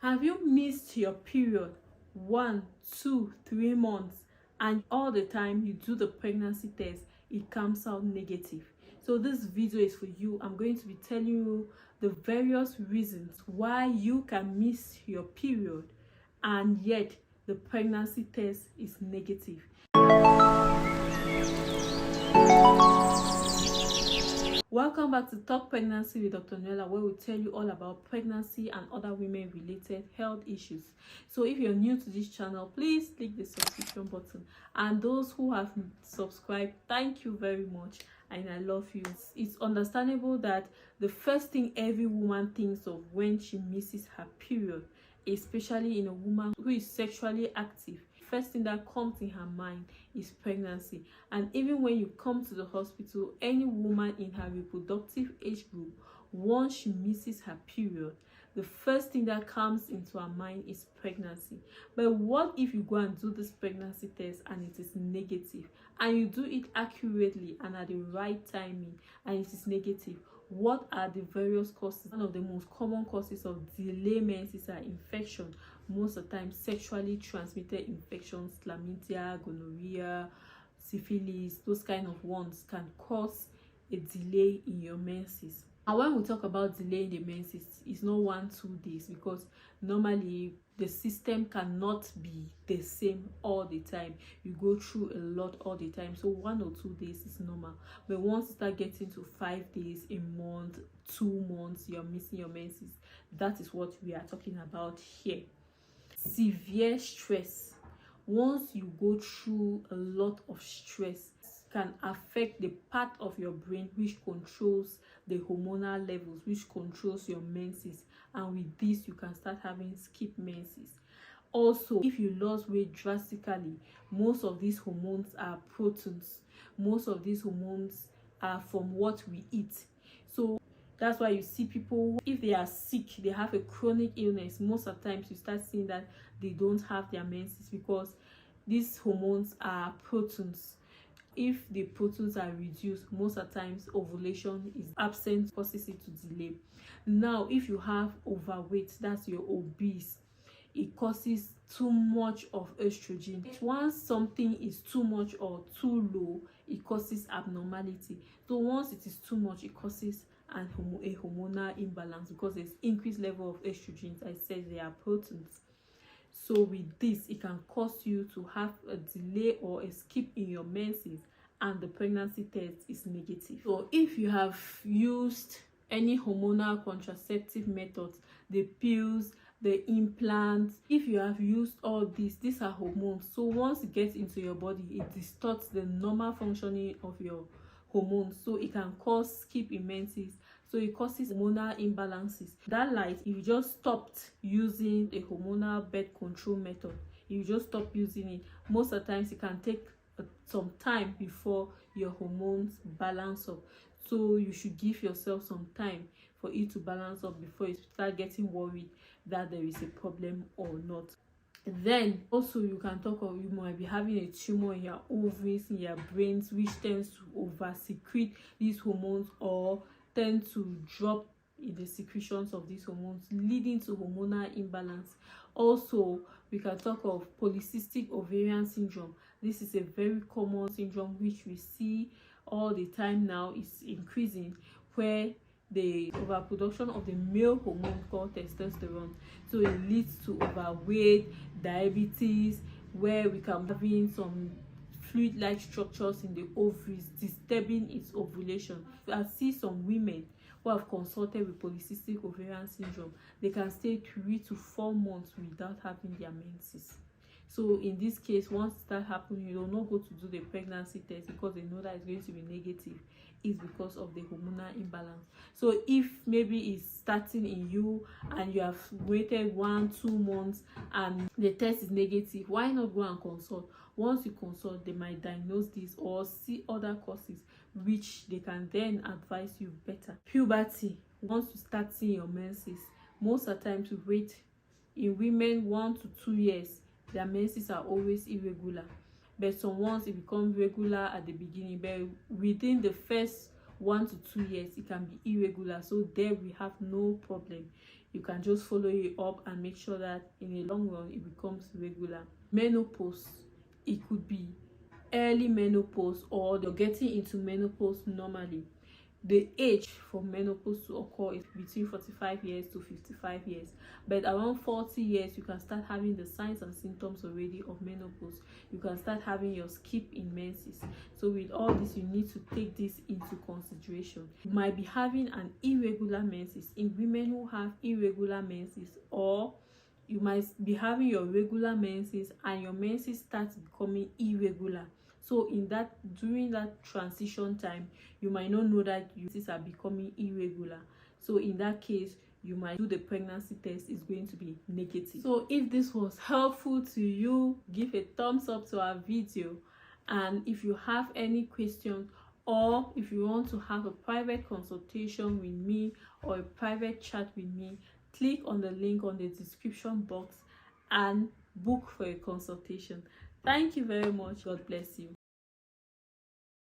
Have you missed your period 1, 2, 3 months, and all the time you do the pregnancy test, it comes out negative? So this video is for you. I'm going to be telling you the various reasons why you can miss your period and yet the pregnancy test is negative. Welcome back to Talk Pregnancy with Dr. Noella, where we tell you all about pregnancy and other women-related health issues. So if you're new to this channel, please click the subscription button. And those who have subscribed, thank you very much, and I love you. It's understandable that the first thing every woman thinks of when she misses her period, especially in a woman who is sexually active, first thing that comes in her mind is pregnancy. And even when you come to the hospital, any woman in her reproductive age group, once she misses her period, the first thing that comes into her mind is pregnancy. But what if you go and do this pregnancy test and it is negative, and you do it accurately and at the right timing and it is negative? What are the various causes? One of the most common causes of delayed menses are infection. Most of the time, sexually transmitted infections, chlamydia, gonorrhea, syphilis, those kind of ones can cause a delay in your menses. And when we talk about delay in the menses, it's not 1-2 days, because normally the system cannot be the same all the time. You go through a lot all the time, so 1 or 2 days is normal. But once you start getting to 5 days, a month, 2 months, you're missing your menses. That is what we are talking about here. Severe stress. Once you go through a lot of stress, can affect the part of your brain which controls the hormonal levels, which controls your menses, and with this you can start having skip menses. Also, if you lose weight drastically, most of these hormones are proteins. Most of these hormones are from what we eat. So that's why you see people, if they are sick, they have a chronic illness, most of the times you start seeing that they don't have their menses, because these hormones are proteins. If the proteins are reduced, most of the times ovulation is absent, causes it to delay. Now, if you have overweight, that's you're obese, it causes too much of estrogen. Once something is too much or too low, it causes abnormality. So once it is too much, it causes a hormonal imbalance, because there's increased level of estrogen. I said they are proteins. So with this, it can cause you to have a delay or a skip in your menses, and the pregnancy test is negative. So if you have used any hormonal contraceptive methods, the pills, the implants, if you have used all these are hormones. So once it gets into your body, it distorts the normal functioning of your hormones, so it can cause skip in menses. So it causes hormonal imbalances. That light, if you just stopped using a hormonal birth control method, you just stop using it, most of the times it can take some time before your hormones balance up. So you should give yourself some time for it to balance up before you start getting worried that there is a problem or not. Then also you can talk of, you might be having a tumor in your ovaries, in your brains, which tends to over secrete these hormones or tend to drop in the secretions of these hormones, leading to hormonal imbalance. Also, we can talk of polycystic ovarian syndrome. This is a very common syndrome which we see all the time now. It's increasing, where the overproduction of the male hormone called testosterone, so it leads to overweight, diabetes, where we can having some fluid-like structures in the ovaries, disturbing its ovulation. I see some women who have consulted with polycystic ovarian syndrome, they can stay 3 to 4 months without having their menses. So in this case, once that happens, you don't go to do the pregnancy test, because they know that it's going to be negative. Is because of the hormonal imbalance. So if maybe it's starting in you and you have waited 1-2 months and the test is negative, why not go and consult? Once you consult, they might diagnose this or see other causes which they can then advise you better. Puberty. Once you start seeing your menses, most of the time to wait, in women 1 to 2 years, their menses are always irregular. But some ones it becomes regular at the beginning, but within the first 1 to 2 years it can be irregular. So there we have no problem. you can just follow it up and make sure that in the long run it becomes regular. Menopause, it could be early menopause or you're getting into menopause normally. The age for menopause to occur is between 45 years to 55 years, but around 40 years you can start having the signs and symptoms already of menopause. You can start having your skip in menses. So with all this, you need to take this into consideration. You might be having an irregular menses in women who have irregular menses, or you might be having your regular menses and your menses starts becoming irregular. So during that transition time, you might not know that your menses are becoming irregular. So in that case, you might do the pregnancy test, is going to be negative. So if this was helpful to you, give a thumbs up to our video. And if you have any questions, or if you want to have a private consultation with me or a private chat with me, click on the link on the description box and book for a consultation. Thank you very much. God bless you.